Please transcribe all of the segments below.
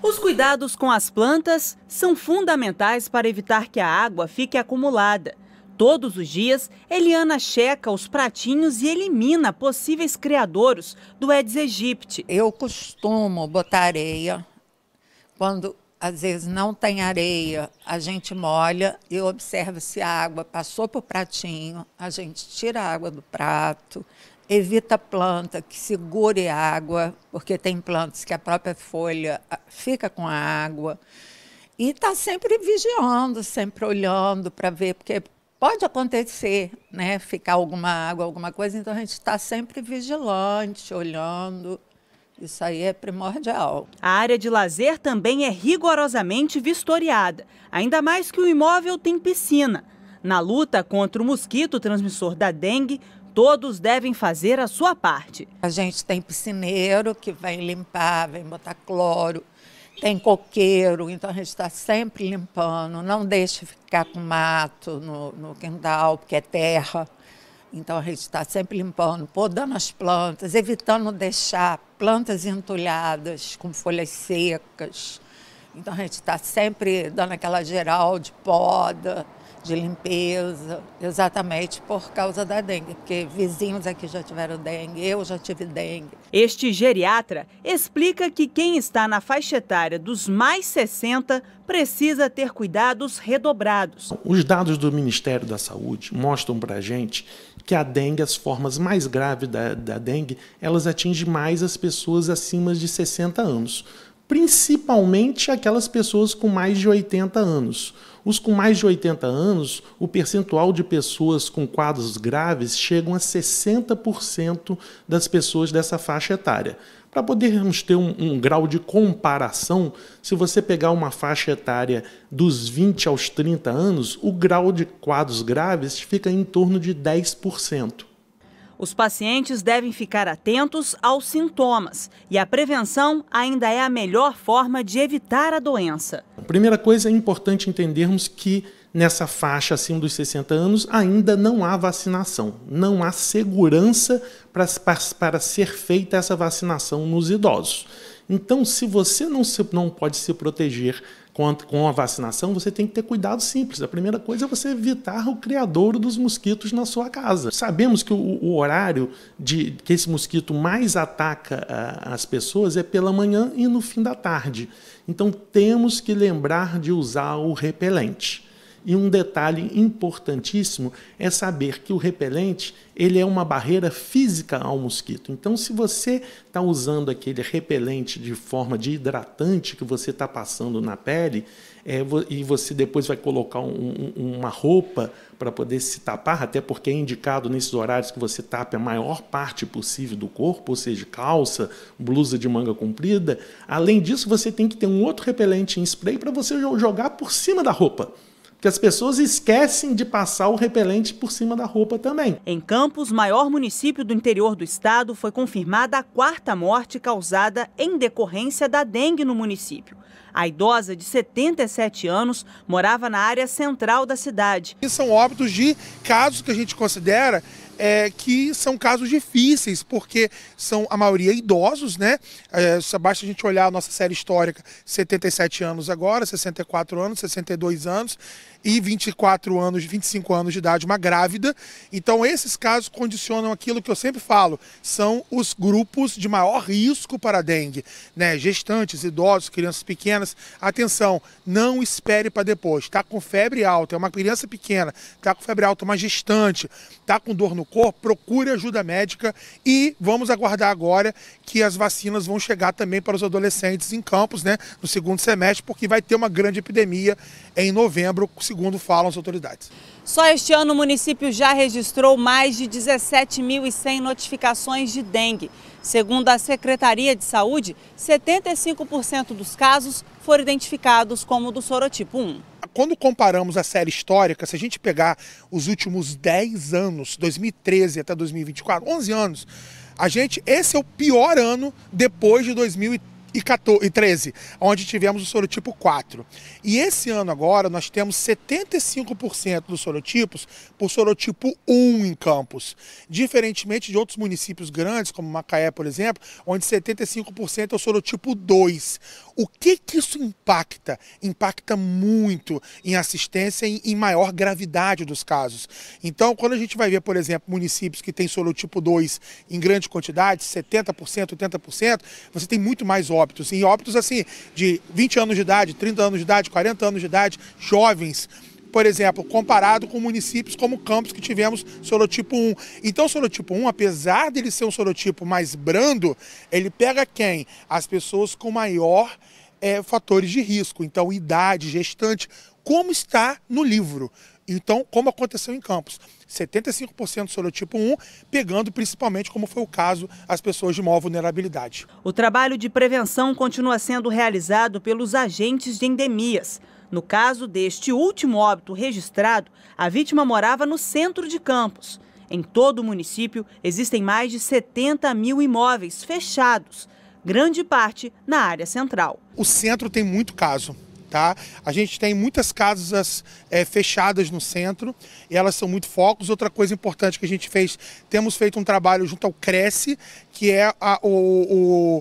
Os cuidados com as plantas são fundamentais para evitar que a água fique acumulada. Todos os dias, Eliana checa os pratinhos e elimina possíveis criadouros do Aedes aegypti. Eu costumo botar areia. Quando às vezes não tem areia, a gente molha e observa se a água passou para o pratinho, a gente tira a água do prato, evita a planta que segure água, porque tem plantas que a própria folha fica com a água. E está sempre vigiando, sempre olhando para ver, porque pode acontecer, né, ficar alguma água, alguma coisa, então a gente está sempre vigilante, olhando. Isso aí é primordial. A área de lazer também é rigorosamente vistoriada, ainda mais que o imóvel tem piscina. Na luta contra o mosquito transmissor da dengue, todos devem fazer a sua parte. A gente tem piscineiro que vem limpar, vem botar cloro, tem coqueiro, então a gente está sempre limpando, não deixa ficar com mato no quintal, porque é terra. Então a gente está sempre limpando, podando as plantas, evitando deixar plantas entulhadas com folhas secas. Então a gente está sempre dando aquela geral de poda, de limpeza, exatamente por causa da dengue, porque vizinhos aqui já tiveram dengue, eu já tive dengue. Este geriatra explica que quem está na faixa etária dos mais 60 precisa ter cuidados redobrados. Os dados do Ministério da Saúde mostram para a gente que a dengue, as formas mais graves da dengue, elas atingem mais as pessoas acima de 60 anos. Principalmente aquelas pessoas com mais de 80 anos. Os com mais de 80 anos, o percentual de pessoas com quadros graves chegam a 60% das pessoas dessa faixa etária. Para podermos ter um grau de comparação, se você pegar uma faixa etária dos 20 aos 30 anos, o grau de quadros graves fica em torno de 10%. Os pacientes devem ficar atentos aos sintomas e a prevenção ainda é a melhor forma de evitar a doença. A primeira coisa, é importante entendermos que nessa faixa acima dos 60 anos ainda não há vacinação, não há segurança para ser feita essa vacinação nos idosos. Então, se você não pode se proteger com a vacinação, você tem que ter cuidado simples. A primeira coisa é você evitar o criadouro dos mosquitos na sua casa. Sabemos que o horário que esse mosquito mais ataca as pessoas é pela manhã e no fim da tarde. Então, temos que lembrar de usar o repelente. E um detalhe importantíssimo é saber que o repelente ele é uma barreira física ao mosquito. Então, se você está usando aquele repelente de forma de hidratante que você está passando na pele, e você depois vai colocar uma roupa para poder se tapar, até porque é indicado nesses horários que você tape a maior parte possível do corpo, ou seja, calça, blusa de manga comprida. Além disso, você tem que ter um outro repelente em spray para você jogar por cima da roupa. Porque as pessoas esquecem de passar o repelente por cima da roupa também. Em Campos, maior município do interior do estado, foi confirmada a 4ª morte causada em decorrência da dengue no município. A idosa de 77 anos morava na área central da cidade. E são óbitos de casos que a gente considera que são casos difíceis, porque são a maioria idosos, né? Só basta a gente olhar a nossa série histórica, 77 anos agora, 64 anos, 62 anos e 24 anos, 25 anos de idade, uma grávida. Então esses casos condicionam aquilo que eu sempre falo, são os grupos de maior risco para a dengue, né? Gestantes, idosos, crianças pequenas. Atenção, não espere para depois. Está com febre alta, é uma criança pequena, está com febre alta, uma gestante, está com dor no corpo, procure ajuda médica e vamos aguardar agora que as vacinas vão chegar também para os adolescentes em Campos, né, no segundo semestre, porque vai ter uma grande epidemia em novembro, segundo falam as autoridades. Só este ano o município já registrou mais de 17.100 notificações de dengue. Segundo a Secretaria de Saúde, 75% dos casos foram identificados como do sorotipo 1. Quando comparamos a série histórica, se a gente pegar os últimos 10 anos, 2013 até 2024, 11 anos, esse é o pior ano depois de 2013, onde tivemos o sorotipo 4. E esse ano agora nós temos 75% dos sorotipos por sorotipo 1 em Campos, diferentemente de outros municípios grandes, como Macaé, por exemplo, onde 75% é o sorotipo 2. O que isso impacta? Impacta muito em assistência e em maior gravidade dos casos. Então, quando a gente vai ver, por exemplo, municípios que têm sorotipo 2 em grande quantidade, 70%, 80%, você tem muito mais óbitos. E óbitos, assim, de 20 anos de idade, 30 anos de idade, 40 anos de idade, jovens. Por exemplo, comparado com municípios como Campos, que tivemos sorotipo 1. Então, o sorotipo 1, apesar dele ser um sorotipo mais brando, ele pega quem? As pessoas com maior fatores de risco. Então, idade, gestante, como está no livro. Então, como aconteceu em Campos. 75% sorotipo 1, pegando principalmente, como foi o caso, as pessoas de maior vulnerabilidade. O trabalho de prevenção continua sendo realizado pelos agentes de endemias. No caso deste último óbito registrado, a vítima morava no centro de Campos. Em todo o município, existem mais de 70 mil imóveis fechados, grande parte na área central. O centro tem muito caso. Tá? A gente tem muitas casas fechadas no centro e elas são muito focos. Outra coisa importante que a gente fez, temos feito um trabalho junto ao Cresce, que é o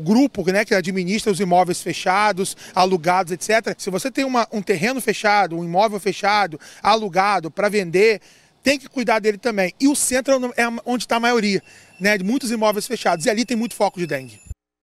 grupo, né, que administra os imóveis fechados, alugados, etc. Se você tem um terreno fechado, um imóvel fechado, alugado para vender, tem que cuidar dele também. E o centro é onde está a maioria, né, de muitos imóveis fechados. E ali tem muito foco de dengue.